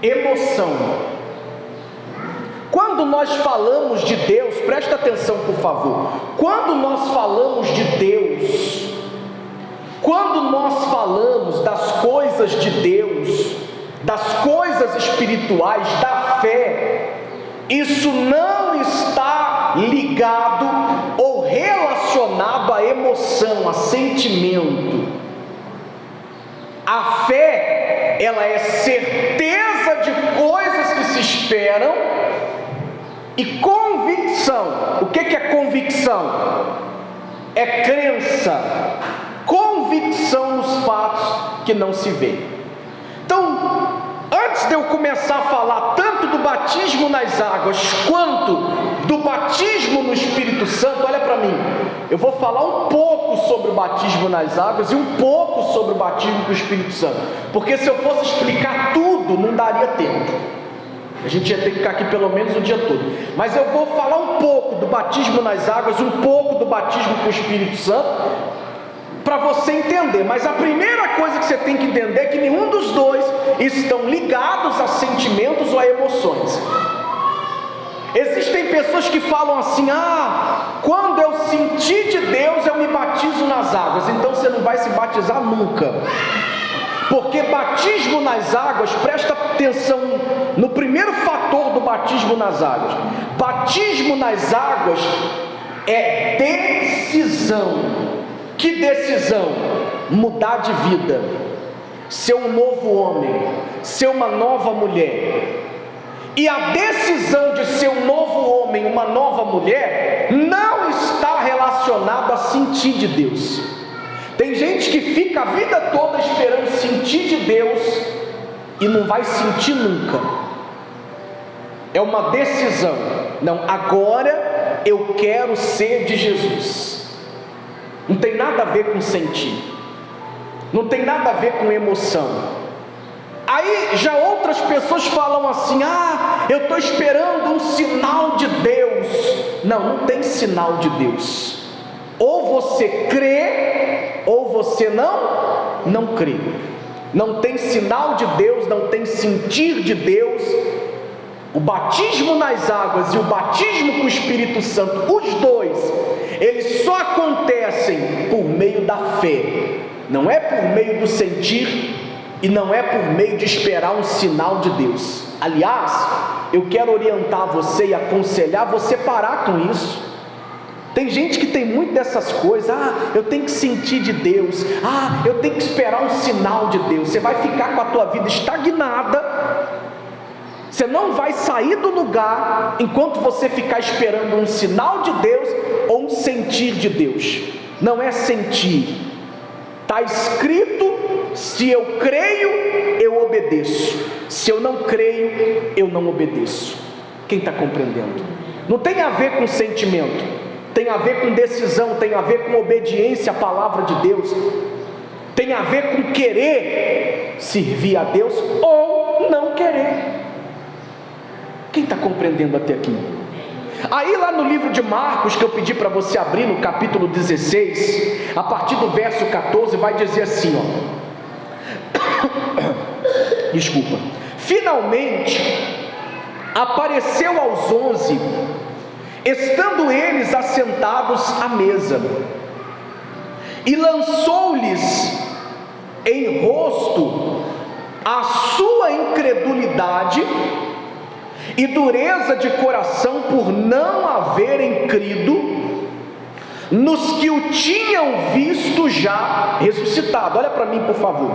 Emoção. Quando nós falamos de Deus, presta atenção por favor, quando nós falamos de Deus, quando nós falamos das coisas de Deus, das coisas espirituais, da fé, isso não está ligado ou relacionado à emoção, a sentimento. A fé, ela é certeza de coisas que se esperam e convicção. O que é convicção? É crença, convicção nos fatos que não se vê. Então, antes de eu começar a falar tanto do batismo nas águas quanto do batismo no Espírito Santo, olha para mim, eu vou falar um pouco sobre o batismo nas águas e um pouco sobre o batismo com o Espírito Santo, porque se eu fosse explicar tudo, não daria tempo. A gente ia ter que ficar aqui pelo menos o dia todo. Mas eu vou falar um pouco do batismo nas águas, um pouco do batismo com o Espírito Santo, para você entender. Mas a primeira coisa que você tem que entender é que nenhum dos dois estão ligados a sentimentos ou a emoções. Existem pessoas que falam assim: quando eu sentir de Deus eu me batizo nas águas. Então você não vai se batizar nunca, porque batismo nas águas, presta atenção no primeiro fator do batismo nas águas. Batismo nas águas é decisão. Que decisão? Mudar de vida, ser um novo homem, ser uma nova mulher. E a decisão de ser um novo homem, uma nova mulher, não está relacionada a sentir de Deus. Tem gente que fica a vida toda esperando sentir de Deus e não vai sentir nunca. É uma decisão. Não, agora eu quero ser de Jesus. Não tem nada a ver com sentir, não tem nada a ver com emoção. Aí já outras pessoas falam assim: eu estou esperando um sinal de Deus. Não tem sinal de Deus. Ou você crê, ou você não crê. Não tem sinal de Deus, não tem sentir de Deus. O batismo nas águas e o batismo com o Espírito Santo, os dois, eles só acontecem por meio da fé. Não é por meio do sentir e não é por meio de esperar um sinal de Deus. Aliás, eu quero orientar você e aconselhar você a parar com isso. Tem gente que tem muito dessas coisas: eu tenho que sentir de Deus, eu tenho que esperar um sinal de Deus. Você vai ficar com a tua vida estagnada. Você não vai sair do lugar enquanto você ficar esperando um sinal de Deus ou um sentir de Deus. Não é sentir. Está escrito: se eu creio, eu obedeço. Se eu não creio, eu não obedeço. Quem está compreendendo? Não tem a ver com sentimento, tem a ver com decisão, tem a ver com obediência à palavra de Deus, tem a ver com querer servir a Deus ou não querer. Quem está compreendendo até aqui? Aí lá no livro de Marcos, que eu pedi para você abrir, no capítulo 16, a partir do verso 14, vai dizer assim, desculpa: finalmente apareceu aos 11, estando eles assentados à mesa, e lançou-lhes em rosto a sua incredulidade e dureza de coração, por não haverem crido nos que o tinham visto já ressuscitado. Olha para mim, por favor.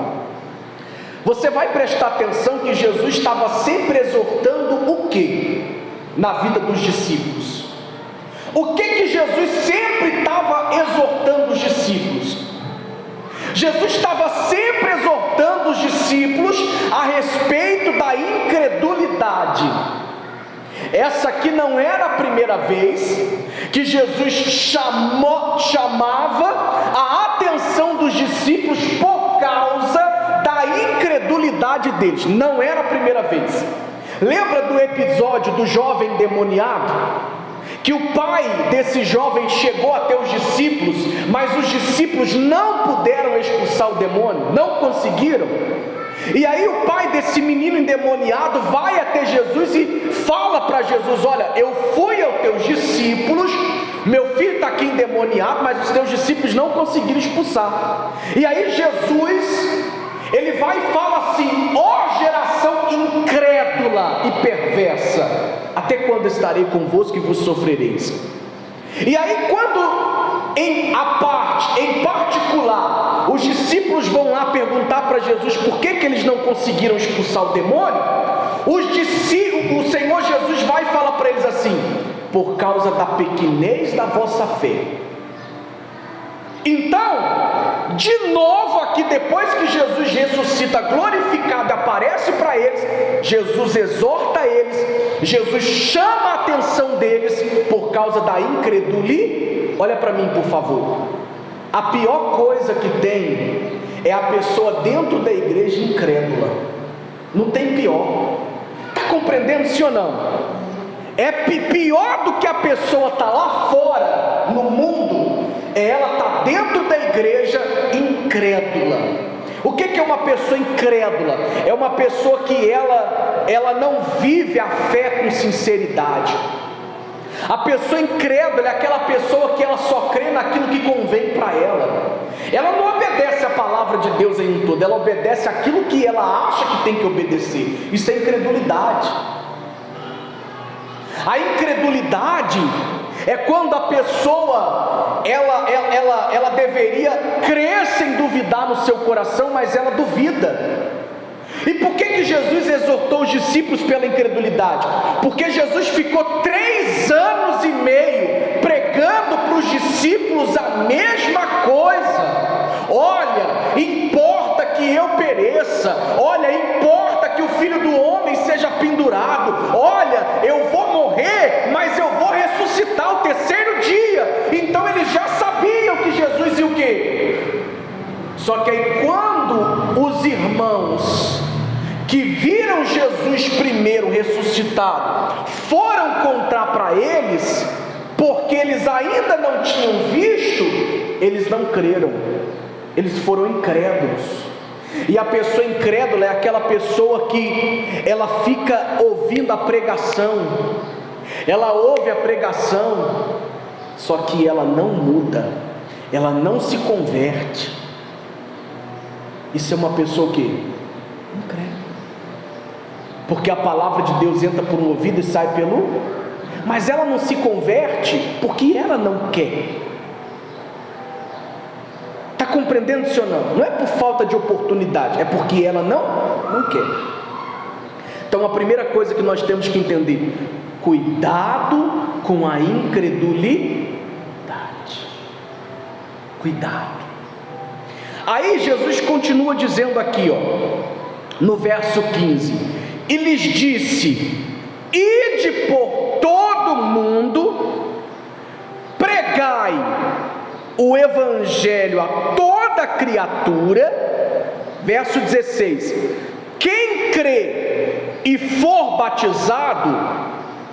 Você vai prestar atenção que Jesus estava sempre exortando o que na vida dos discípulos? O que Jesus sempre estava exortando os discípulos? Jesus estava sempre exortando os discípulos a respeito da incredulidade. Essa aqui não era a primeira vez que Jesus chamava a atenção dos discípulos por causa da incredulidade deles. Não era a primeira vez. Lembra do episódio do jovem endemoniado? Que o pai desse jovem chegou até os discípulos, mas os discípulos não puderam expulsar o demônio, não conseguiram. E aí o pai desse menino endemoniado vai até Jesus e fala para Jesus: olha, eu fui aos teus discípulos, meu filho está aqui endemoniado, mas os teus discípulos não conseguiram expulsar. E aí Jesus, ele vai e fala assim: ó geração incrédula e perversa, até quando estarei convosco e vos sofrereis? E aí quando em particular, os discípulos vão lá perguntar para Jesus por que eles não conseguiram expulsar o demônio, o Senhor Jesus vai e fala para eles assim: por causa da pequenez da vossa fé. Então, de novo aqui, depois que Jesus ressuscita glorificado e aparece para eles, Jesus exorta eles, Jesus chama a atenção deles por causa da incredulidade. Olha para mim, por favor. A pior coisa que tem é a pessoa dentro da igreja incrédula. Não tem pior. Está compreendendo, sim ou não? É pior do que a pessoa está lá fora, no mundo, é ela estar dentro da igreja incrédula. O que é uma pessoa incrédula? É uma pessoa que ela não vive a fé com sinceridade. A pessoa incrédula é aquela pessoa que ela só crê naquilo que convém para ela. Ela não obedece a palavra de Deus em um todo, ela obedece aquilo que ela acha que tem que obedecer. Isso é incredulidade. A incredulidade é quando a pessoa ela deveria crer sem duvidar no seu coração, mas ela duvida. E por que Jesus exortou os discípulos pela incredulidade? Porque Jesus ficou 3 anos e meio pregando para os discípulos a mesma coisa: olha, importa que eu pereça, olha, importa que o Filho do Homem seja pendurado, olha, eu vou morrer, mas eu vou ressuscitar ao 3º dia. Então eles já sabiam que Jesus ia o quê? Só que aí quando os irmãos que viram Jesus primeiro ressuscitado foram contar para eles, porque eles ainda não tinham visto, eles não creram, eles foram incrédulos. E a pessoa incrédula é aquela pessoa que ela fica ouvindo a pregação, ela ouve a pregação, só que ela não muda, ela não se converte. Isso é uma pessoa que incrédula. Porque a palavra de Deus entra por um ouvido e sai pelo... Mas ela não se converte porque ela não quer. Está compreendendo, senhor? Não é por falta de oportunidade, é porque ela não quer. Então a primeira coisa que nós temos que entender: cuidado com a incredulidade. Cuidado. Aí Jesus continua dizendo aqui, no verso 15: e lhes disse: ide por todo mundo, pregai o evangelho a toda criatura. Verso 16: quem crê e for batizado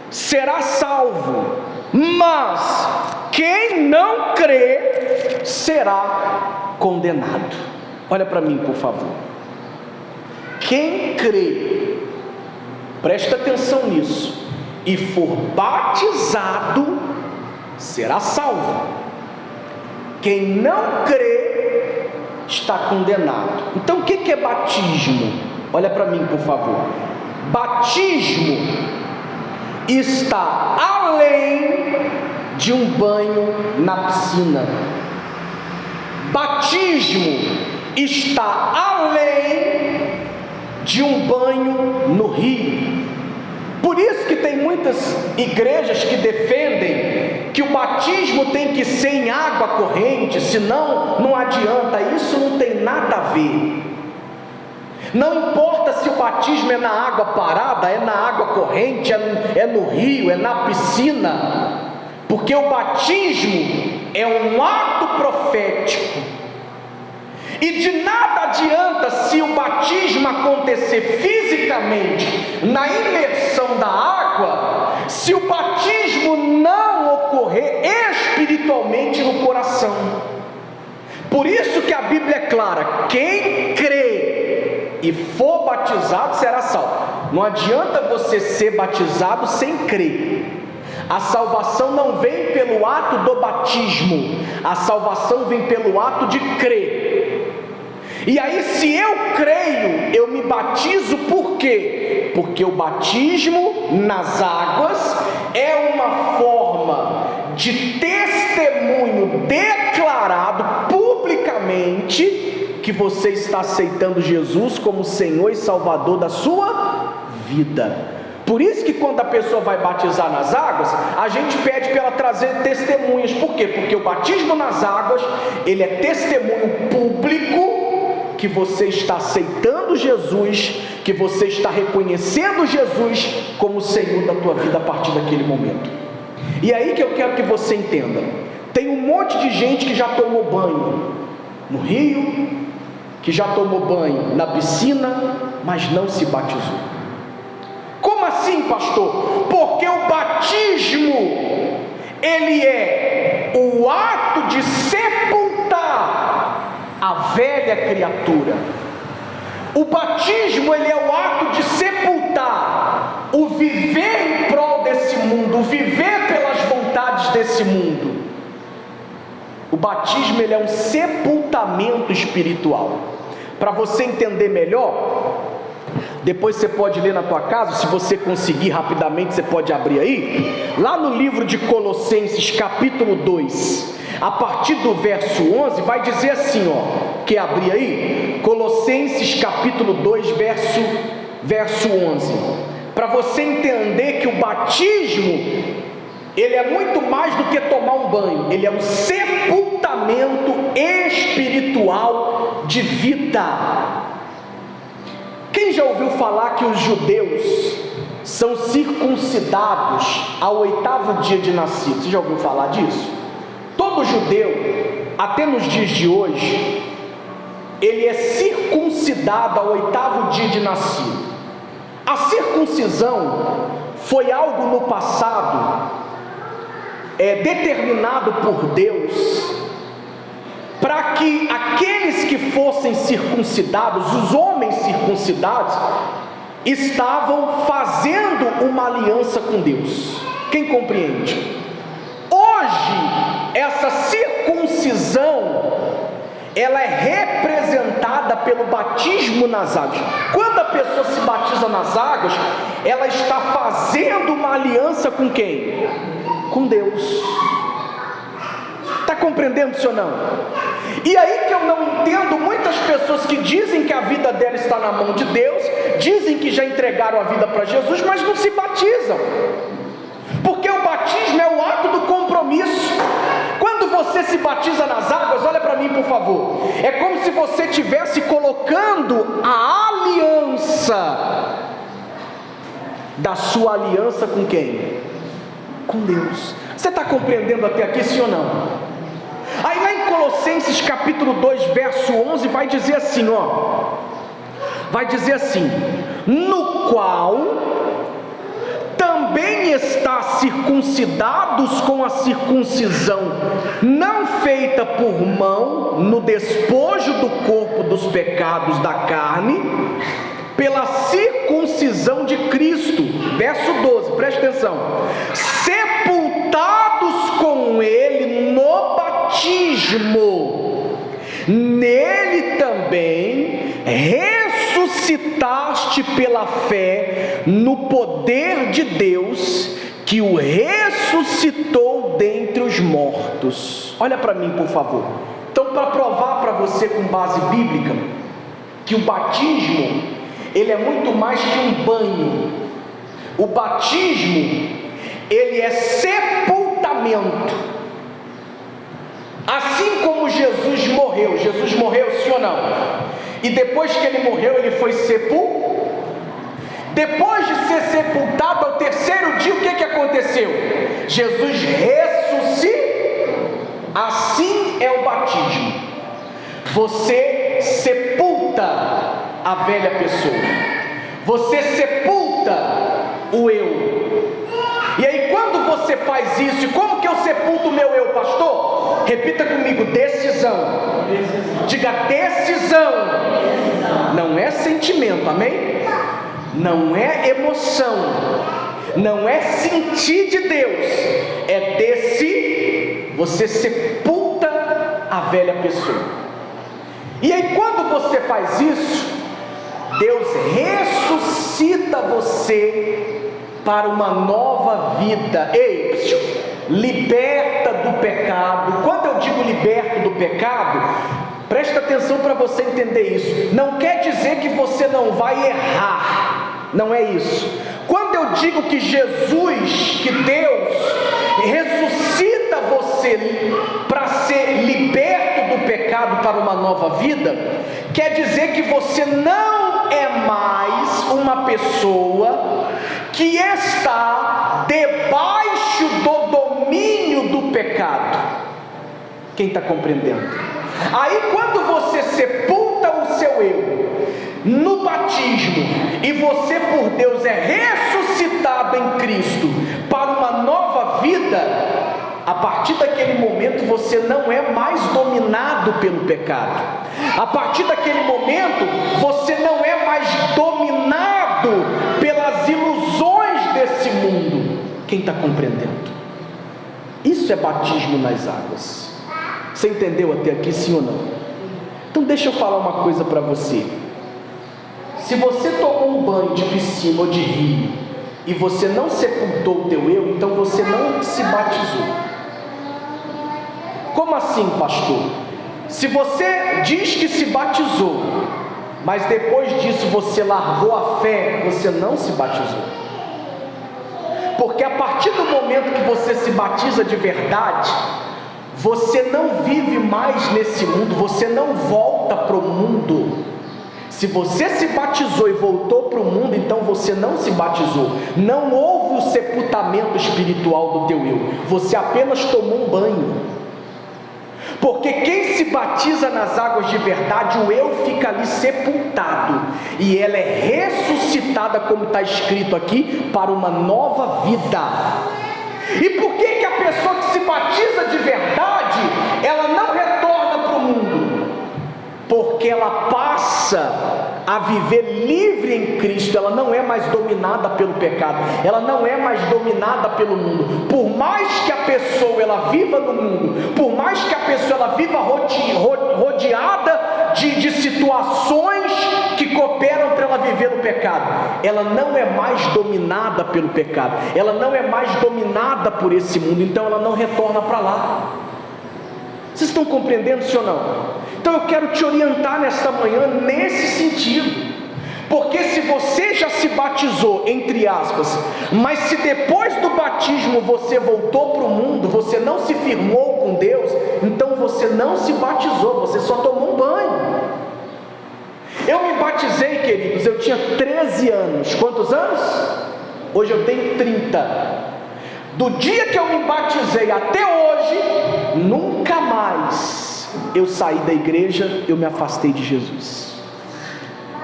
será salvo, mas quem não crê será condenado. Olha para mim, por favor. Quem crê, presta atenção nisso, e for batizado será salvo. Quem não crê está condenado. Então o que é batismo? Olha para mim, por favor. Batismo está além de um banho na piscina. Batismo está além de um banho no rio. Por isso que tem muitas igrejas que defendem que o batismo tem que ser em água corrente, senão não adianta. Isso não tem nada a ver. Não importa se o batismo é na água parada, é na água corrente, é no rio, é na piscina, porque o batismo é um ato profético. E de nada adianta se o batismo acontecer fisicamente, na imersão da água, se o batismo não ocorrer espiritualmente no coração. Por isso que a Bíblia é clara: quem crê e for batizado, será salvo. Não adianta você ser batizado sem crer. A salvação não vem pelo ato do batismo, a salvação vem pelo ato de crer. E aí, se eu creio, eu me batizo por quê? Porque o batismo nas águas é uma forma de testemunho declarado publicamente que você está aceitando Jesus como Senhor e Salvador da sua vida. Por isso que quando a pessoa vai batizar nas águas, a gente pede para ela trazer testemunhas. Por quê? Porque o batismo nas águas, ele é testemunho público que você está aceitando Jesus, que você está reconhecendo Jesus como Senhor da tua vida a partir daquele momento. E aí que eu quero que você entenda. Tem um monte de gente que já tomou banho no rio, que já tomou banho na piscina, mas não se batizou. Como assim, pastor? Porque o batismo, ele é o ato de sepultar a velha criatura. O batismo, ele é o ato de sepultar o viver em prol desse mundo, o viver pelas vontades desse mundo. O batismo, ele é um sepultamento espiritual. Para você entender melhor, depois você pode ler na tua casa, se você conseguir rapidamente, você pode abrir aí, lá no livro de Colossenses, capítulo 2, a partir do verso 11, vai dizer assim, ó, quer abrir aí? Colossenses, capítulo 2, verso 11, para você entender que o batismo, ele é muito mais do que tomar um banho, ele é um sepultamento espiritual de vida. Quem já ouviu falar que os judeus são circuncidados ao 8º dia de nascido? Você já ouviu falar disso? Todo judeu, até nos dias de hoje, ele é circuncidado ao 8º dia de nascido. A circuncisão foi algo no passado determinado por Deus, para que aqueles que fossem circuncidados, os homens circuncidados, estavam fazendo uma aliança com Deus. Quem compreende? Hoje, essa circuncisão, ela é representada pelo batismo nas águas. Quando a pessoa se batiza nas águas, ela está fazendo uma aliança com quem? Com Deus. Está compreendendo isso ou não? E aí que eu não entendo muitas pessoas que dizem que a vida dela está na mão de Deus, dizem que já entregaram a vida para Jesus, mas não se batizam. Porque o batismo é o ato do compromisso. Quando você se batiza nas águas, olha para mim por favor, é como se você estivesse colocando a aliança da sua aliança com quem? Com Deus. Você está compreendendo até aqui, sim ou não? Aí lá em Colossenses capítulo 2, verso 11, vai dizer assim, ó, vai dizer assim, no qual também está circuncidados com a circuncisão não feita por mão, no despojo do corpo dos pecados da carne, pela circuncisão de Cristo. Verso 12, preste atenção, sepultados com ele no batismo, nele também ressuscitaste pela fé no poder de Deus, que o ressuscitou dentre os mortos. Olha para mim por favor. Então, para provar para você com base bíblica que o batismo, ele é muito mais que um banho. O batismo, ele é sepultamento. Assim como Jesus morreu sim ou não? E depois que ele morreu, ele foi sepultado. Depois de ser sepultado, ao 3º dia, o que aconteceu? Jesus ressuscitou. Assim é o batismo. Você sepulta a velha pessoa, você sepulta o eu. E aí quando você faz isso, e como que eu sepulto o meu eu, pastor? Repita comigo: decisão. Diga: decisão. Não é sentimento, amém? Não é emoção, não é sentir de Deus, é decidir. Você sepulta a velha pessoa. E aí, quando você faz isso, Deus ressuscita você para uma nova vida. Ei, liberta do pecado. Quando eu digo liberto do pecado, presta atenção para você entender isso. Não quer dizer que você não vai errar. Não é isso. Quando eu digo que Jesus, que Deus ressuscita você para ser liberto do pecado para uma nova vida, quer dizer que você não é mais uma pessoa que está debaixo do domínio do pecado. Quem está compreendendo? Aí quando você sepulta o seu eu no batismo e você por Deus é ressuscitado em Cristo para uma nova vida, a partir daquele momento você não é mais dominado pelo pecado. A partir daquele momento você não é mais dominado pelas ilusões desse mundo. Quem está compreendendo? Isso é batismo nas águas. Você entendeu até aqui, sim ou não? Então deixa eu falar uma coisa para você. Se você tomou um banho de piscina ou de rio e você não sepultou o teu eu, então você não se batizou. Como assim, pastor? Se você diz que se batizou, mas depois disso você largou a fé, você não se batizou. Porque a partir do momento que você se batiza de verdade, você não vive mais nesse mundo, você não volta para o mundo. Se você se batizou e voltou para o mundo, então você não se batizou. Não houve o sepultamento espiritual do teu eu, você apenas tomou um banho. Porque quem se batiza nas águas de verdade, o eu fica ali sepultado, e ela é ressuscitada, como está escrito aqui, para uma nova vida. E por que a pessoa que se batiza de verdade, ela não retorna para o mundo? Porque ela passa a viver livre em Cristo. Ela não é mais dominada pelo pecado, ela não é mais dominada pelo mundo. Por mais que a pessoa ela viva no mundo, por mais que a pessoa ela viva rodeada de situações que cooperam para ela viver no pecado, ela não é mais dominada pelo pecado, ela não é mais dominada por esse mundo, então ela não retorna para lá. Vocês estão compreendendo, sim ou não? Então eu quero te orientar nesta manhã nesse sentido. Porque se você já se batizou, entre aspas, mas se depois do batismo você voltou para o mundo, você não se firmou com Deus, então você não se batizou, você só tomou um banho. Eu me batizei, queridos, eu tinha 13 anos. Quantos anos? Hoje eu tenho 30. Do dia que eu me batizei até hoje, nunca mais eu saí da igreja, eu me afastei de Jesus,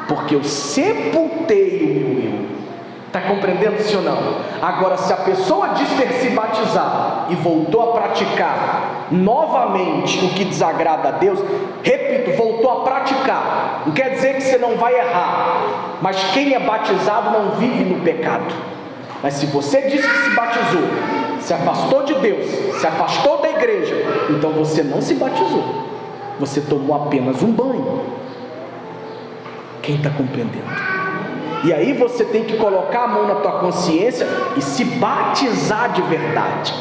porque eu sepultei o meu eu. Está compreendendo, sim ou não? Agora, se a pessoa diz ter se batizado e voltou a praticar novamente o que desagrada a Deus, repito, voltou a praticar, não quer dizer que você não vai errar, mas quem é batizado não vive no pecado. Mas se você disse que se batizou, se afastou de Deus, se afastou da igreja, então você não se batizou, você tomou apenas um banho. Quem está compreendendo? E aí você tem que colocar a mão na tua consciência e se batizar de verdade.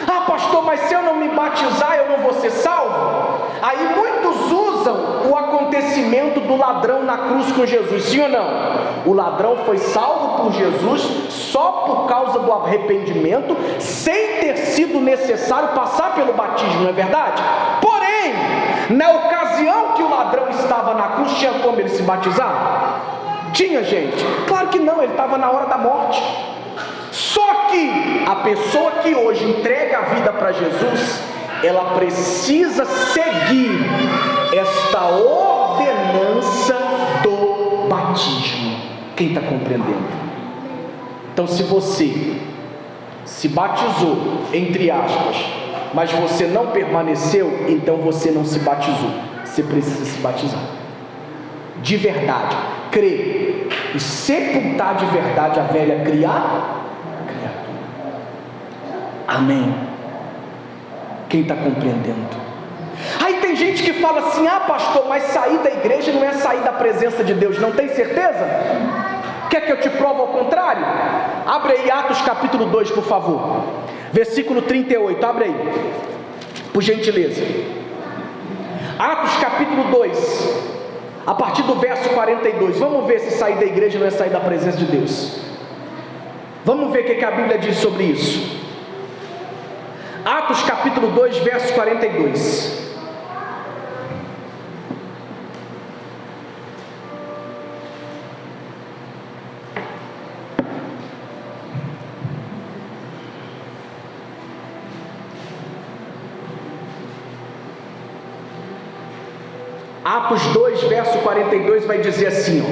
Ah, pastor, mas se eu não me batizar, eu não vou ser salvo? Aí muitos usam o acontecimento do ladrão na cruz com Jesus, sim ou não? O ladrão foi salvo por Jesus só por causa do arrependimento, sem ter sido necessário passar pelo batismo, não é verdade? Porém, na ocasião que o ladrão estava na cruz, tinha como ele se batizar? Tinha, gente? Claro que não, ele estava na hora da morte. Só que a pessoa que hoje entrega a vida para Jesus, ela precisa seguir esta ordenança do batismo. Quem está compreendendo? Então, se você se batizou, entre aspas, mas você não permaneceu, então você não se batizou. Você precisa se batizar de verdade, crer e sepultar de verdade a velha criatura. Amém? Quem está compreendendo? Aí tem gente que fala assim: ah, pastor, mas sair da igreja não é sair da presença de Deus, não tem certeza? Quer que eu te prove ao contrário? Abre aí Atos capítulo 2, por favor, versículo 38, abre aí, por gentileza. Atos capítulo 2, a partir do verso 42, vamos ver se sair da igreja não é sair da presença de Deus. Vamos ver o que a Bíblia diz sobre isso. Atos capítulo 2, verso 42. Atos 2, verso 42 vai dizer assim, ó: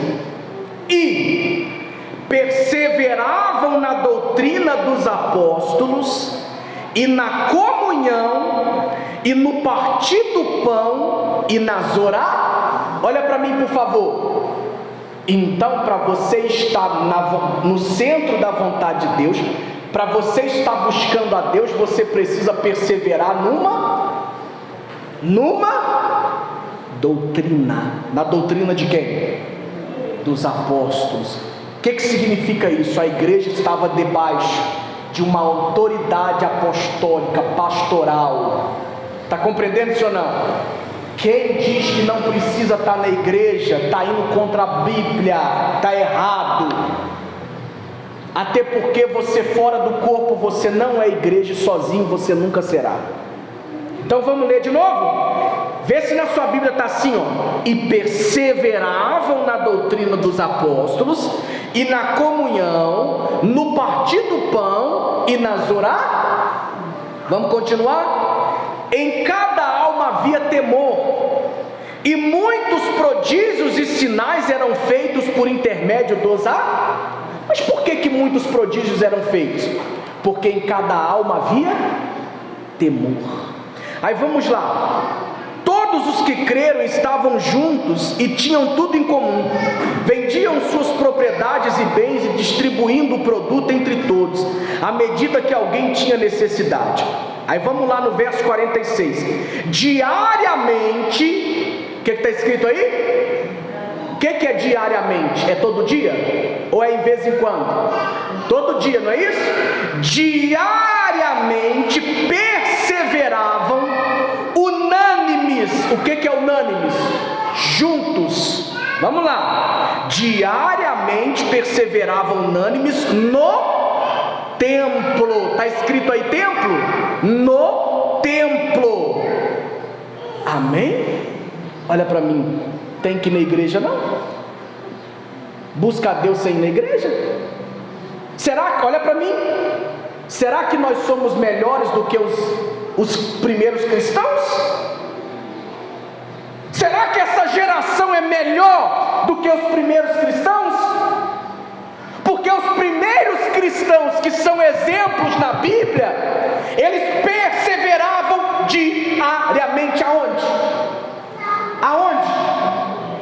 e perseveravam na doutrina dos apóstolos, e na comunhão, e no partir do pão, e nas orações. Olha para mim, por favor. Então, para você estar no centro da vontade de Deus, para você estar buscando a Deus, você precisa perseverar numa doutrina. Na doutrina de quem? Dos apóstolos. O que significa isso? A igreja estava debaixo de uma autoridade apostólica, pastoral. Está compreendendo isso ou não? Quem diz que não precisa estar na igreja está indo contra a Bíblia, está errado. Até porque você fora do corpo, você não é igreja, sozinho você nunca será. Então vamos ler de novo? Vê se na sua Bíblia está assim, ó: e perseveravam na doutrina dos apóstolos, e na comunhão, no partir do pão, e nas orações. Vamos continuar? Em cada alma havia temor, e muitos prodígios e sinais eram feitos por intermédio dos apóstolos. Mas por que muitos prodígios eram feitos? Porque em cada alma havia temor. Aí vamos lá. Todos os que creram estavam juntos e tinham tudo em comum. Vendiam suas propriedades e bens e distribuindo o produto entre todos, à medida que alguém tinha necessidade. Aí vamos lá no verso 46. Diariamente, o que está escrito aí? O que é diariamente? É todo dia? Ou é em vez em quando? Todo dia, não é isso? Diariamente perseveravam unânimes. O que é unânimes? Juntos. Vamos lá. Diariamente perseveravam unânimes no templo. Está escrito aí templo? No templo. Amém? Olha para mim. Tem que ir na igreja não? Busca a Deus sem ir na igreja? Será que, olha para mim, será que nós somos melhores do que os primeiros cristãos? Será que essa geração é melhor do que os primeiros cristãos? Porque os primeiros cristãos, que são exemplos na Bíblia, eles perseveravam diariamente aonde? Aonde?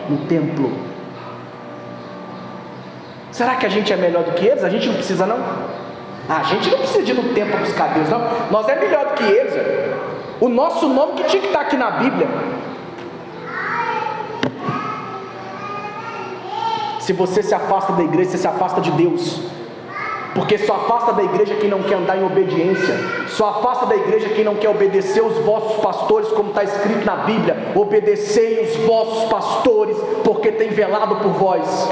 No templo. Será que a gente é melhor do que eles? A gente não precisa não? A gente não precisa de ir no templo para buscar Deus não. Nós é melhor do que eles. O nosso nome que tinha que estar aqui na Bíblia. Se você se afasta da igreja, você se afasta de Deus. Porque só afasta da igreja quem não quer andar em obediência. Só afasta da igreja quem não quer obedecer os vossos pastores, como está escrito na Bíblia: obedecei os vossos pastores, porque tem velado por vós.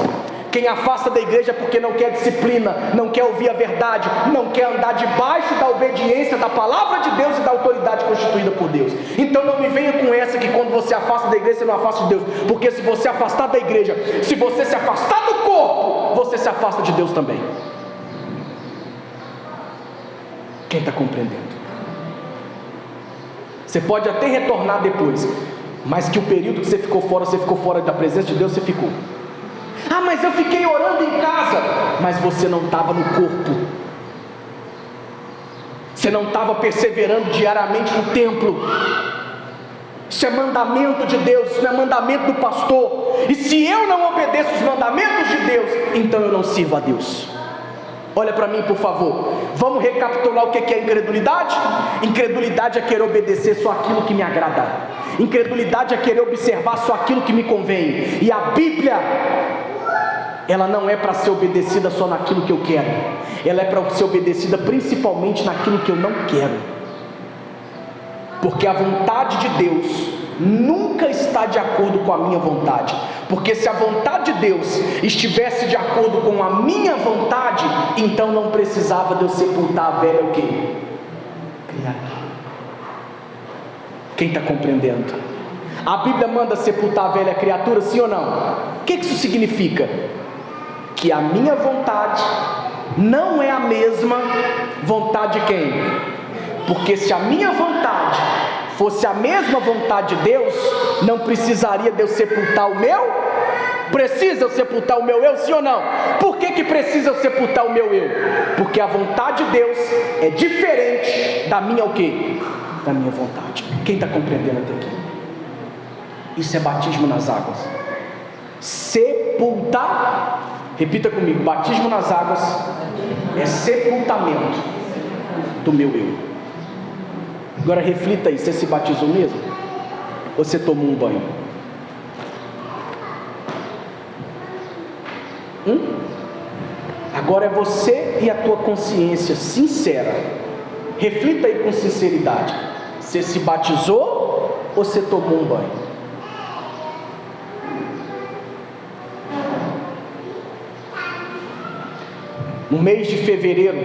Quem afasta da igreja é porque não quer disciplina, não quer ouvir a verdade, não quer andar debaixo da obediência da palavra de Deus e da autoridade constituída por Deus. Então não me venha com essa que quando você afasta da igreja, você não afasta de Deus. Porque se você afastar da igreja, se você se afastar do corpo, você se afasta de Deus também. Quem está compreendendo? Você pode até retornar depois, mas que o período que você ficou fora da presença de Deus, você ficou. Ah, mas eu fiquei orando em casa. Mas você não estava no corpo. Você não estava perseverando diariamente no templo. Isso é mandamento de Deus, isso não é mandamento do pastor. E se eu não obedeço os mandamentos de Deus, então eu não sirvo a Deus. Olha para mim, por favor. Vamos recapitular o que é incredulidade? Incredulidade é querer obedecer só aquilo que me agrada. Incredulidade é querer observar só aquilo que me convém. E a Bíblia, ela não é para ser obedecida só naquilo que eu quero. Ela é para ser obedecida principalmente naquilo que eu não quero. Porque a vontade de Deus nunca está de acordo com a minha vontade. Porque se a vontade de Deus estivesse de acordo com a minha vontade, então não precisava de eu sepultar a velha o quê? Criatura. Quem está compreendendo? A Bíblia manda sepultar a velha criatura, sim ou não? O que isso significa? Que a minha vontade não é a mesma vontade de quem? Porque se a minha vontade fosse a mesma vontade de Deus, não precisaria de eu sepultar o meu? Precisa eu sepultar o meu eu, sim ou não? Por que precisa eu sepultar o meu eu? Porque a vontade de Deus é diferente da minha o quê? Da minha vontade. Quem está compreendendo até aqui? Isso é batismo nas águas. Sepultar, repita comigo, batismo nas águas é sepultamento do meu eu. Agora reflita aí, você se batizou mesmo? Ou você tomou um banho? Agora é você e a tua consciência sincera. Reflita aí com sinceridade. Você se batizou ou você tomou um banho? No mês de fevereiro,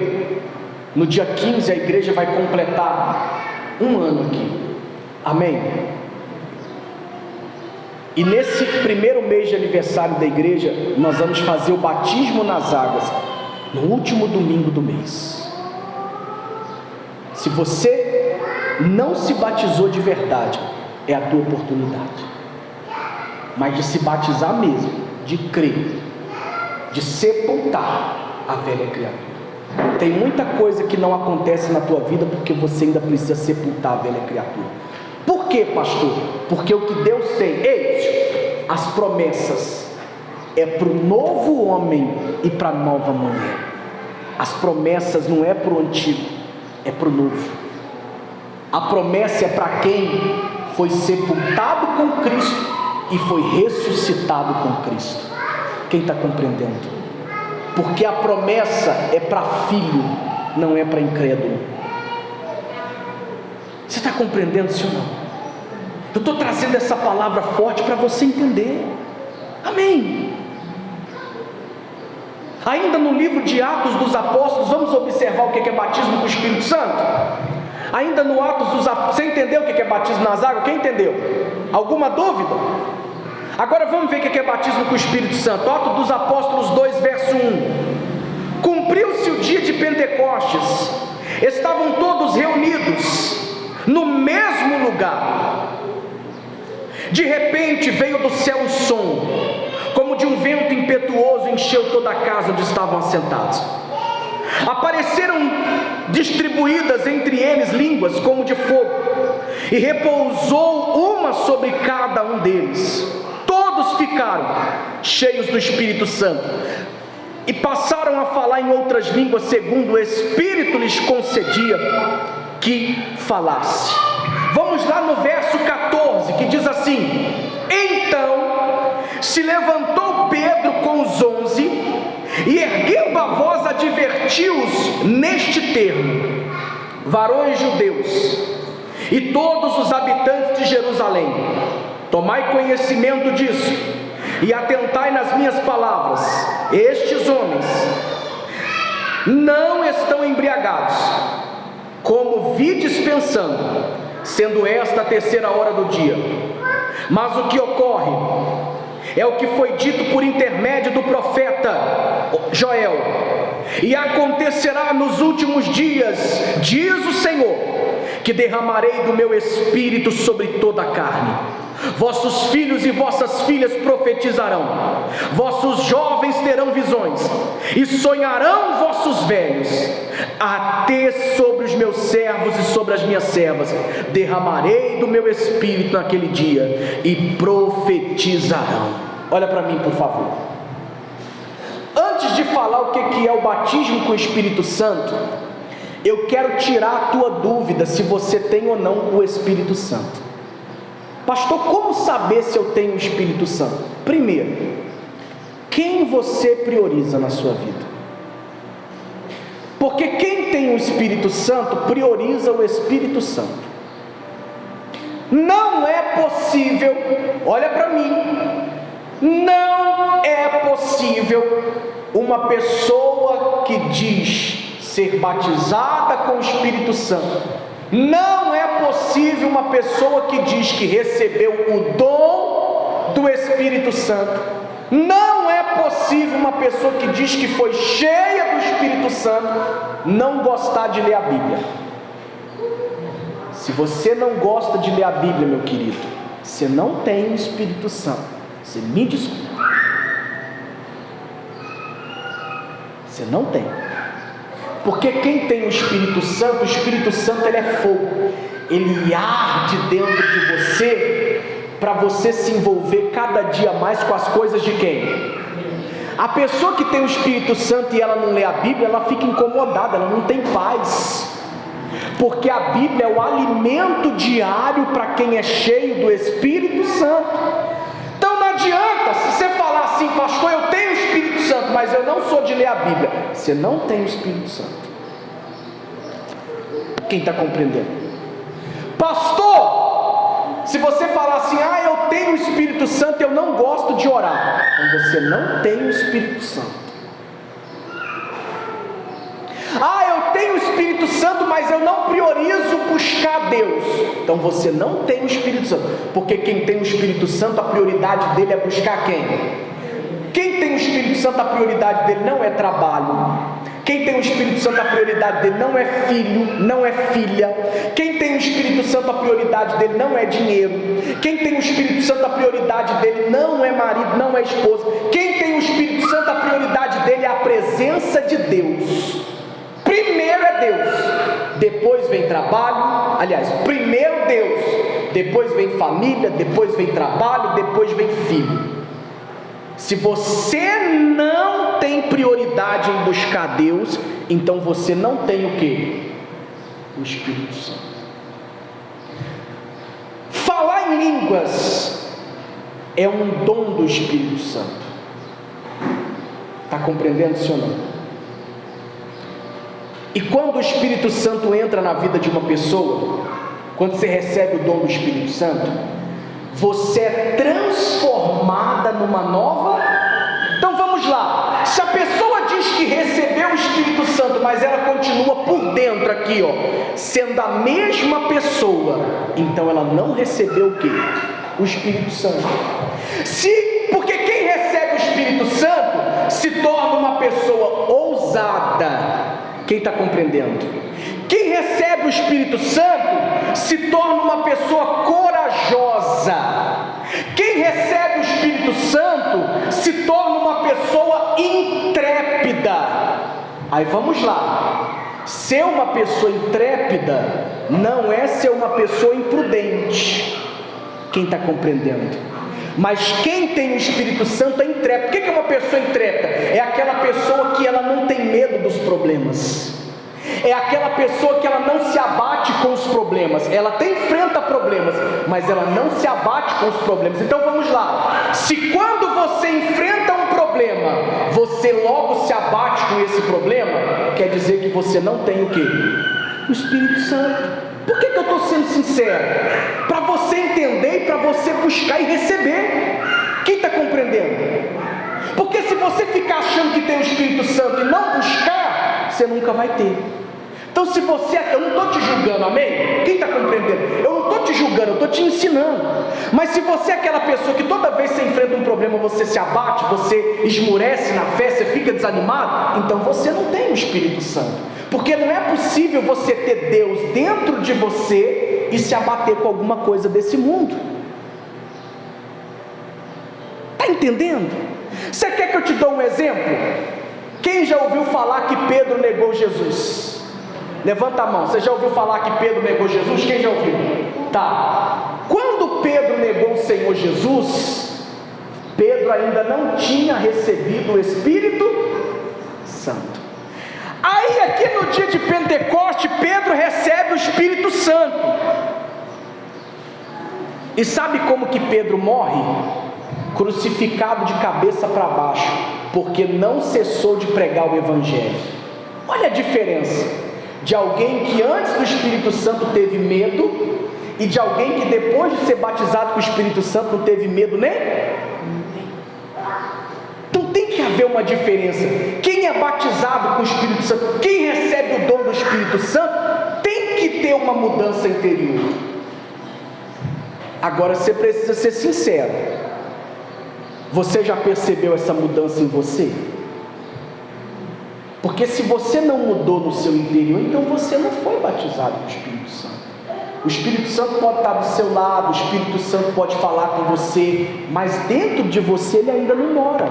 no dia 15, a igreja vai completar um ano aqui. Amém? E nesse primeiro mês de aniversário da igreja, nós vamos fazer o batismo nas águas no último domingo do mês. Se você não se batizou de verdade, é a tua oportunidade. Mas de se batizar mesmo, de crer, de sepultar a velha criatura. Tem muita coisa que não acontece na tua vida porque você ainda precisa sepultar a velha criatura. Por quê, pastor? Porque o que Deus tem, as promessas é para o novo homem e para a nova mulher. As promessas não é para o antigo, é para o novo. A promessa é para quem foi sepultado com Cristo e foi ressuscitado com Cristo. Quem está compreendendo? Porque a promessa é para filho, não é para incrédulo. Você está compreendendo, sim ou não? Eu estou trazendo essa palavra forte para você entender. Amém. Ainda no livro de Atos dos Apóstolos, vamos observar o que é batismo com o Espírito Santo? Ainda no Atos dos Apóstolos, você entendeu o que é batismo nas águas? Quem entendeu? Alguma dúvida? Agora vamos ver o que é batismo com o Espírito Santo. Atos dos Apóstolos 2, verso 1. Cumpriu-se o dia de Pentecostes, estavam todos reunidos no mesmo lugar. De repente veio do céu um som, como de um vento impetuoso, encheu toda a casa onde estavam assentados. Apareceram distribuídas entre eles línguas como de fogo, e repousou uma sobre cada um deles. Todos ficaram cheios do Espírito Santo e passaram a falar em outras línguas segundo o Espírito lhes concedia que falasse. Vamos lá no verso 14, que diz assim: então se levantou Pedro com os 11 e erguendo a voz advertiu-os neste termo: varões judeus e todos os habitantes de Jerusalém, tomai conhecimento disso e atentai nas minhas palavras. Estes homens não estão embriagados, como vides pensando, sendo esta a terceira hora do dia. Mas o que ocorre é o que foi dito por intermédio do profeta Joel: e acontecerá nos últimos dias, diz o Senhor, que derramarei do meu espírito sobre toda a carne. Vossos filhos e vossas filhas profetizarão, vossos jovens terão visões, e sonharão vossos velhos. Até sobre os meus servos e sobre as minhas servas derramarei do meu espírito naquele dia, e profetizarão. Olha para mim, por favor. Antes de falar o que é o batismo com o Espírito Santo, eu quero tirar a tua dúvida se você tem ou não o Espírito Santo. Pastor, como saber se eu tenho o Espírito Santo? Primeiro, quem você prioriza na sua vida? Porque quem tem o Espírito Santo prioriza o Espírito Santo. Não é possível, olha para mim, não é possível uma pessoa que diz ser batizada com o Espírito Santo, não é possível uma pessoa que diz que recebeu o dom do Espírito Santo, não é possível uma pessoa que diz que foi cheia do Espírito Santo não gostar de ler a Bíblia. Se você não gosta de ler a Bíblia, meu querido, você não tem o Espírito Santo. Você me desculpa. Você não tem. Porque quem tem o Espírito Santo ele é fogo, ele arde dentro de você, para você se envolver cada dia mais com as coisas de quem? A pessoa que tem o Espírito Santo e ela não lê a Bíblia, ela fica incomodada, ela não tem paz, porque a Bíblia é o alimento diário para quem é cheio do Espírito Santo. Então não adianta, se você falar assim, pastor, eu tenho o Espírito Santo, mas eu não sou de ler a Bíblia, você não tem o Espírito Santo. Quem está compreendendo? Pastor, se você falar assim, eu tenho o Espírito Santo, eu não gosto de orar, então você não tem o Espírito Santo. Eu tenho o Espírito Santo, mas eu não priorizo buscar Deus, então você não tem o Espírito Santo, porque quem tem o Espírito Santo, a prioridade dele é buscar quem? Quem tem o Espírito Santo, a prioridade dele não é trabalho. Quem tem o Espírito Santo, a prioridade dele não é filho, não é filha. Quem tem o Espírito Santo, a prioridade dele não é dinheiro. Quem tem o Espírito Santo, a prioridade dele não é marido, não é esposa. Quem tem o Espírito Santo, a prioridade dele é a presença de Deus. Primeiro é Deus, depois vem trabalho. Aliás, primeiro Deus, depois vem família, depois vem trabalho, depois vem filho. Se você não tem prioridade em buscar Deus, então você não tem o que? O Espírito Santo. Falar em línguas é um dom do Espírito Santo. Está compreendendo, sim ou não? E quando o Espírito Santo entra na vida de uma pessoa, quando você recebe o dom do Espírito Santo, você é transformada numa nova. Então vamos lá, se a pessoa diz que recebeu o Espírito Santo, mas ela continua por dentro aqui, sendo a mesma pessoa, então ela não recebeu o quê? O Espírito Santo. Porque quem recebe o Espírito Santo se torna uma pessoa ousada. Quem está compreendendo? Quem recebe o Espírito Santo se torna uma pessoa corajosa. Quem recebe o Espírito Santo se torna uma pessoa intrépida. Aí vamos lá. Ser uma pessoa intrépida não é ser uma pessoa imprudente. Quem está compreendendo? Mas quem tem o Espírito Santo é intrépido. O que é uma pessoa intrépida? É aquela pessoa que ela não tem medo dos problemas. É aquela pessoa que ela não se abate com os problemas. Ela até enfrenta problemas, mas ela não se abate com os problemas. Então vamos lá. Se quando você enfrenta um problema, você logo se abate com esse problema, quer dizer que você não tem o quê? O Espírito Santo. Por que eu estou sendo sincero? Para você entender e para você buscar e receber. Quem está compreendendo? Porque se você ficar achando que tem o Espírito Santo e não buscar, você nunca vai ter. Então se você, eu não estou te julgando, amém? Quem está compreendendo? Eu não estou te julgando, eu estou te ensinando. Mas se você é aquela pessoa que toda vez que você enfrenta um problema, você se abate, você esmurece na fé, você fica desanimado, então você não tem o Espírito Santo. Porque não é possível você ter Deus dentro de você e se abater com alguma coisa desse mundo. entendendo? Você quer que eu te dê um exemplo? Quem já ouviu falar que Pedro negou Jesus? Levanta a mão. Você já ouviu falar que Pedro negou Jesus? Quem já ouviu? Tá. Quando Pedro negou o Senhor Jesus, Pedro ainda não tinha recebido o Espírito Santo. Aí aqui no dia de Pentecoste, Pedro recebe o Espírito Santo. E sabe como que Pedro morre? Crucificado de cabeça para baixo, porque não cessou de pregar o Evangelho. Olha a diferença de alguém que antes do Espírito Santo teve medo, e de alguém que depois de ser batizado com o Espírito Santo não teve medo nem. Então tem que haver uma diferença. Quem é batizado com o Espírito Santo, quem recebe o dom do Espírito Santo, tem que ter uma mudança interior. Agora você precisa ser sincero. Você já percebeu essa mudança em você? Porque se você não mudou no seu interior, então você não foi batizado com o Espírito Santo. O Espírito Santo pode estar do seu lado, o Espírito Santo pode falar com você, mas dentro de você ele ainda não mora.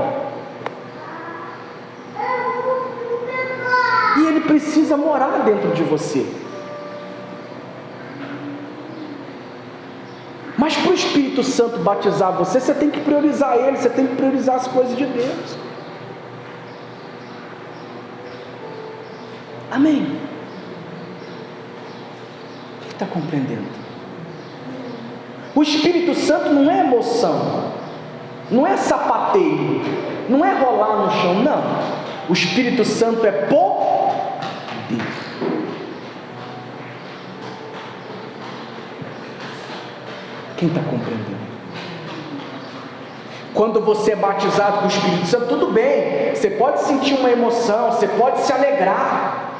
E ele precisa morar dentro de você. Mas para o Espírito Santo batizar você, você tem que priorizar ele, você tem que priorizar as coisas de Deus. Amém? O que está compreendendo? O Espírito Santo não é emoção, não é sapateio, não é rolar no chão, não. O Espírito Santo é poder. Quem está compreendendo? Quando você é batizado com o Espírito Santo, tudo bem, você pode sentir uma emoção, você pode se alegrar,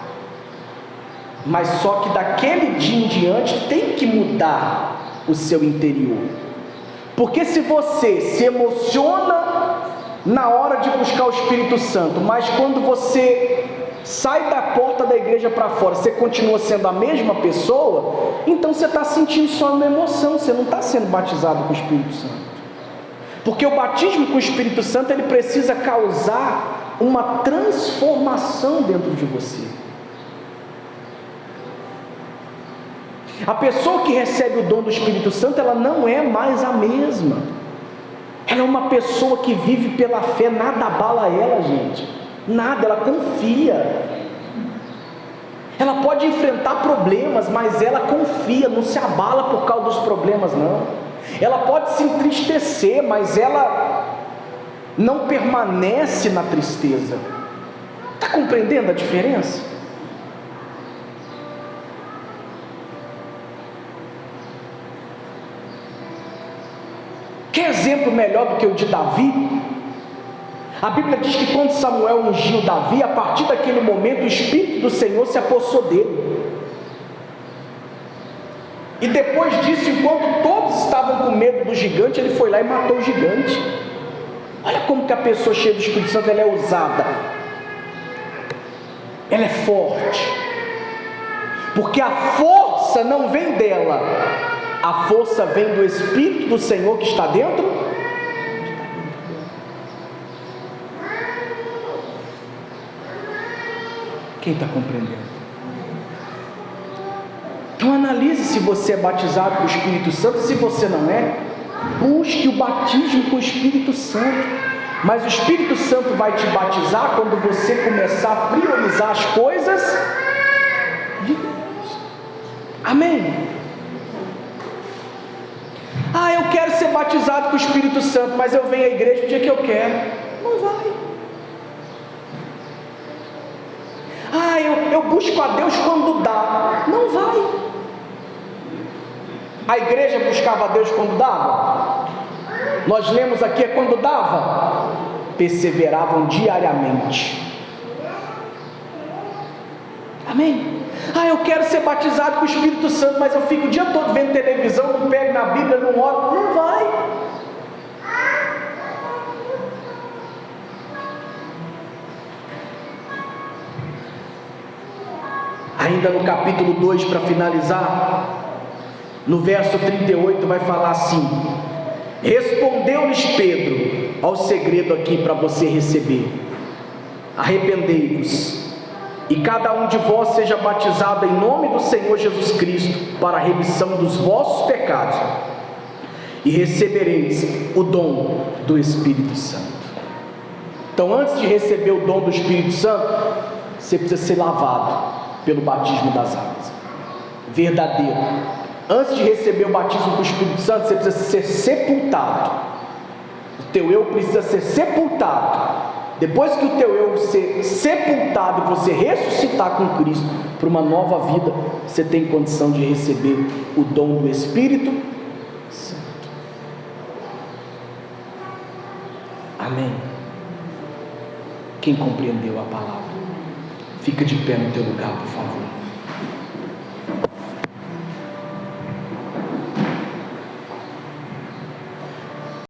mas só que daquele dia em diante tem que mudar o seu interior. Porque se você se emociona na hora de buscar o Espírito Santo, mas quando você sai da porta da igreja para fora, você continua sendo a mesma pessoa, então você está sentindo só uma emoção, você não está sendo batizado com o Espírito Santo. Porque o batismo com o Espírito Santo, ele precisa causar uma transformação dentro de você. A pessoa que recebe o dom do Espírito Santo, ela não é mais a mesma. Ela é uma pessoa que vive pela fé, nada abala ela, gente. Nada, ela confia. Ela pode enfrentar problemas, mas ela confia, não se abala por causa dos problemas, não. Ela pode se entristecer, mas ela não permanece na tristeza. Está compreendendo a diferença? Quer exemplo melhor do que o de Davi? A Bíblia diz que quando Samuel ungiu Davi, a partir daquele momento o Espírito do Senhor se apossou dele. E depois disso, enquanto todos estavam com medo do gigante, ele foi lá e matou o gigante. Olha como que a pessoa cheia do Espírito Santo, ela é ousada. Ela é forte. Porque a força não vem dela. A força vem do Espírito do Senhor que está dentro. Quem está compreendendo? Então analise se você é batizado com o Espírito Santo. Se você não é, busque o batismo com o Espírito Santo. Mas o Espírito Santo vai te batizar quando você começar a priorizar as coisas de Deus. Amém? Ah, eu quero ser batizado com o Espírito Santo, mas eu venho à igreja o dia que eu quero. Não vai. Ah, eu busco a Deus quando dá. Não vai. A igreja buscava a Deus quando dava? Nós lemos aqui, é quando dava? Perseveravam diariamente. Amém? Ah, eu quero ser batizado com o Espírito Santo, mas eu fico o dia todo vendo televisão, não pego na Bíblia, não oro. Não vai. Ainda no capítulo 2, para finalizar, no verso 38 vai falar assim: respondeu-lhes Pedro: Olha o segredo aqui para você receber: arrependei-vos, e cada um de vós seja batizado em nome do Senhor Jesus Cristo, para a remissão dos vossos pecados, e recebereis o dom do Espírito Santo. Então, antes de receber o dom do Espírito Santo, você precisa ser lavado pelo batismo das águas, verdadeiro. Antes de receber o batismo do Espírito Santo, você precisa ser sepultado. O teu eu precisa ser sepultado. Depois que o teu eu ser sepultado e você ressuscitar com Cristo para uma nova vida, você tem condição de receber o dom do Espírito Santo. Amém? Quem compreendeu a palavra, fica de pé no teu lugar, por favor.